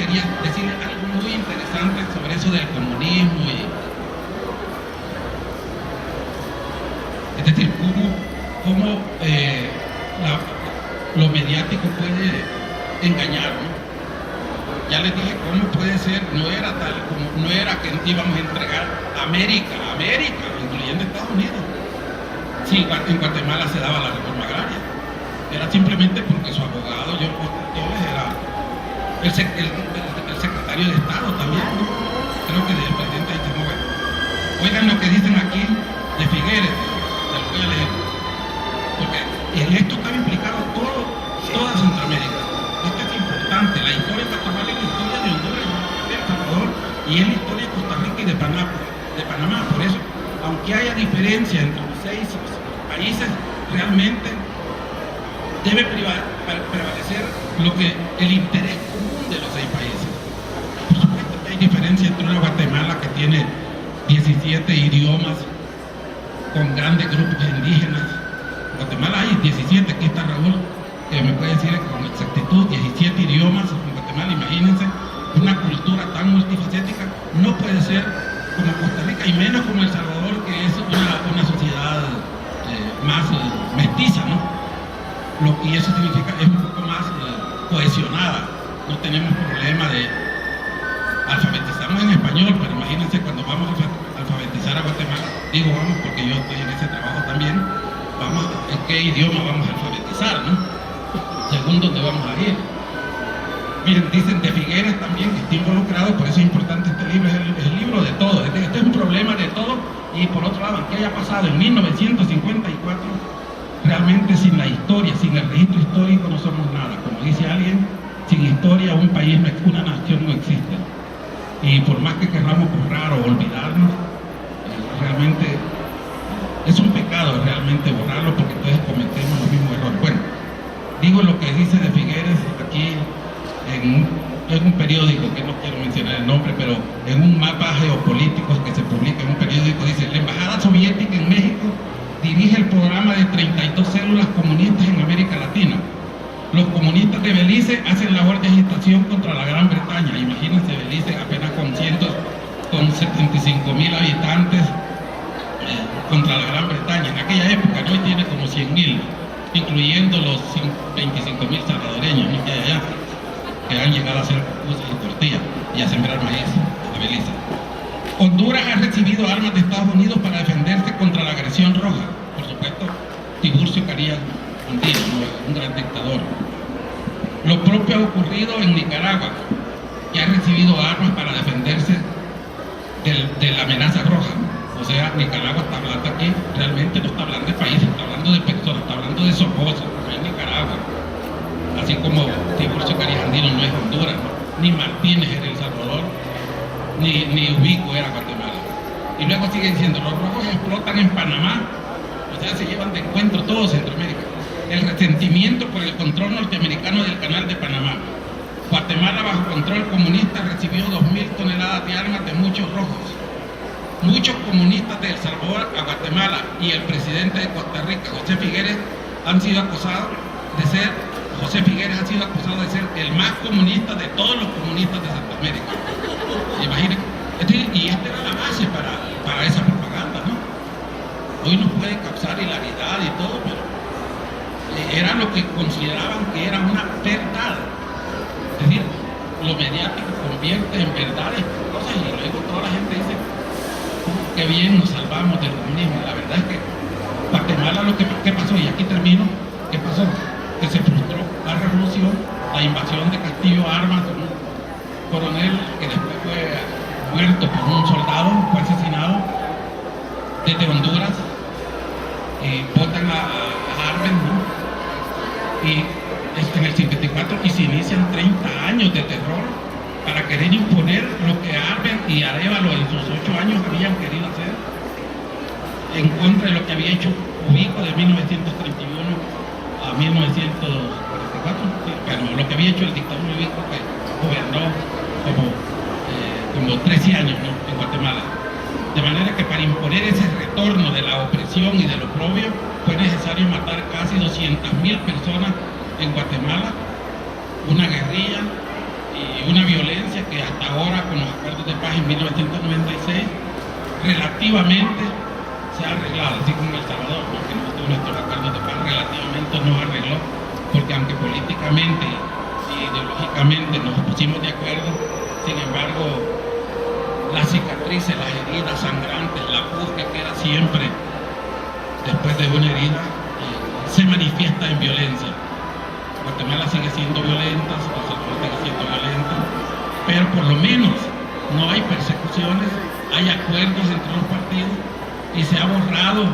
quería decirle algo muy interesante sobre eso del comunismo es decir, cómo lo mediático puede engañar, ¿no? Ya les dije cómo puede ser, no era que íbamos a entregar América, incluyendo Estados Unidos. Sí, en Guatemala se daba la reforma agraria. Era simplemente porque su abogado, John Torres, era el secretario de Estado también, ¿no? Creo que del presidente de Chimoga. Oigan lo que dicen aquí de Figueres, se lo voy a leer. Porque en esto estaba implicado toda Centroamérica. Esto es importante. La historia de Guatemala es la historia de Honduras y El Salvador, y es la historia de Costa Rica y de Panamá. Por eso, aunque haya diferencia entre los 6 países, realmente debe prevalecer el interés común de los 6 países. Por supuesto que hay diferencia entre una Guatemala que tiene 17 idiomas con grandes grupos indígenas. En Guatemala hay 17, aquí está Raúl, que me puede decir con exactitud, 17 idiomas en Guatemala. Imagínense, una cultura tan multifacética no puede ser como Costa Rica, y menos como El Salvador, que es una sociedad más mestiza, ¿no? Y eso significa es un poco más cohesionada. No tenemos problema de alfabetizamos en español, pero imagínense cuando vamos a alfabetizar a Guatemala, digo vamos porque yo estoy en ese trabajo también, en qué idioma vamos a alfabetizar, ¿no? Según dónde vamos a ir. Miren, dicen de Figueres también que está involucrado, por eso es importante este libro, es el libro de todo. Este es un problema de todo, y por otro lado, aunque haya pasado en 1954, realmente sin la historia, sin el registro histórico no somos nada. Como dice alguien, sin historia una nación no existe. Y por más que queramos borrar o olvidarnos, realmente es un pecado realmente borrarlo, porque entonces cometemos los mismos errores. Bueno, digo lo que dice de Figueres aquí en un periódico, que no quiero mencionar el nombre, pero en un mapa geopolítico que se publica en un periódico, dice: la embajada soviética en México dirige el programa de 32 células comunistas en América Latina. Los comunistas de Belice hacen labor de agitación contra la Gran Bretaña. Imagínense, Belice apenas con 75,000 habitantes contra la Gran Bretaña. En aquella época, ¿no? Hoy tiene como 100,000, incluyendo los 25,000 salvadoreños, ¿no?, que hay allá, que han llegado a hacer cosas y tortillas y a sembrar maíz a Belice. Honduras ha recibido armas de Estados Unidos para defenderse contra la agresión roja. Por supuesto, Tiburcio Carías Andino, ¿no?, un gran dictador. Lo propio ha ocurrido en Nicaragua, que ha recibido armas para defenderse de la amenaza roja. O sea, Nicaragua está hablando aquí, realmente no está hablando de países, está hablando de personas, está hablando de Somoza, no es Nicaragua. Así como Tiburcio Carías Andino no es Honduras, ¿no?, ni Martínez era El Salvador, ni Ubico era Guatemala. Y luego sigue diciendo: los rojos explotan en Panamá, o sea, se llevan de encuentro todo Centroamérica. El resentimiento por el control norteamericano del canal de Panamá. Guatemala, bajo control comunista, recibió 2,000 toneladas de armas de muchos rojos. Muchos comunistas de El Salvador a Guatemala y el presidente de Costa Rica, José Figueres, ha sido acusado de ser el más comunista de todos los comunistas de Centroamérica. Imagínense, y esta era la base para esa propaganda, ¿no? Hoy nos puede causar hilaridad y todo, pero era lo que consideraban que era una verdad. Es decir, lo mediático convierte en verdades cosas, y luego toda la gente dice: qué bien nos salvamos del comunismo. La verdad es que Guatemala, ¿qué pasó? Y aquí termino. ¿Qué pasó? Que se frustró la revolución, la invasión de Castillo Armas, con un coronel que después fue muerto por un soldado, fue asesinado desde Honduras, y votan a Arbenz, ¿no? Y en el 54, y se inician 30 años de terror para querer imponer lo que Arbenz y Arévalo en sus 8 años habían querido hacer, en contra de lo que había hecho Ubico de 1931 a 1944, pero lo que había hecho el dictador Ubico, que gobernó como 13 años, ¿no?, en Guatemala. De manera que para imponer ese retorno de la opresión y del oprobio fue necesario matar casi 200,000 personas en Guatemala, una guerrilla, y una violencia que hasta ahora, con los acuerdos de paz en 1996, relativamente se ha arreglado, así como en El Salvador, ¿no? Que nosotros nuestros acuerdos de paz relativamente no arregló, porque aunque políticamente y ideológicamente nos pusimos de acuerdo, sin embargo, las cicatrices, las heridas sangrantes, la pus que queda siempre después de una herida, se manifiesta en violencia. Guatemala sigue siendo violenta, El Salvador sigue siendo violenta, pero por lo menos no hay persecuciones, hay acuerdos entre los partidos y se ha borrado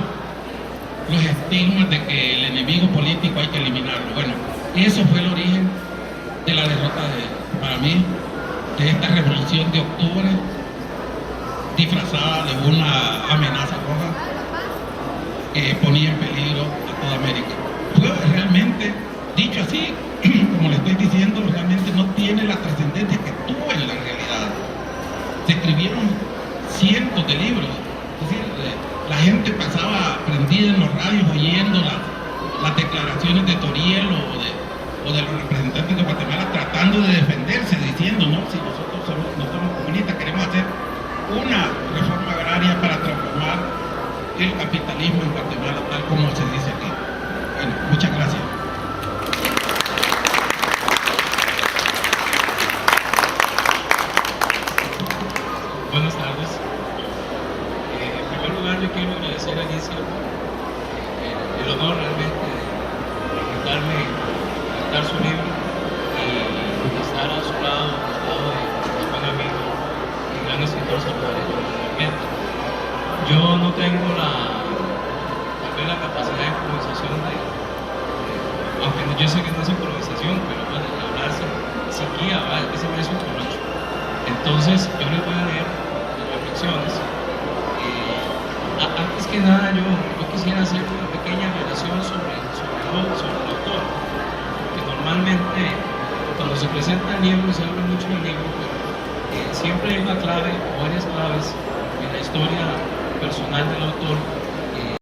los estigmas de que el enemigo político hay que eliminarlo. Bueno, eso fue el origen de la derrota para mí, de esta revolución de octubre, disfrazada de una amenaza roja que ponía en peligro a toda América. Fue realmente, dicho así, como le estoy diciendo, realmente no tiene la trascendencia que tuvo en la realidad. Se escribieron cientos de libros, es decir, la gente pasaba prendida en los radios oyendo las declaraciones de Toriel o de los representantes de Guatemala tratando de defenderse, diciendo, no, si nosotros no somos comunistas, queremos hacer una reforma agraria para transformar el capitalismo en Guatemala, tal como se dice aquí. Bueno, muchas gracias. Buenas tardes. En primer lugar, yo quiero agradecer a Alicia el honor realmente de invitarme a editar su libro y estar a su lado, al lado de mi buen amigo y gran escritor salvadoreño. Yo no tengo tal vez la capacidad de improvisación aunque yo sé que no es improvisación, pero bueno, el hablar sin guía, ese me es un colocho. Entonces, yo les voy a leer reflexiones. Antes que nada, yo quisiera hacer una pequeña relación sobre el autor, porque normalmente cuando se presenta el libro se habla mucho del libro, pero siempre hay una clave o varias claves en la historia personal del autor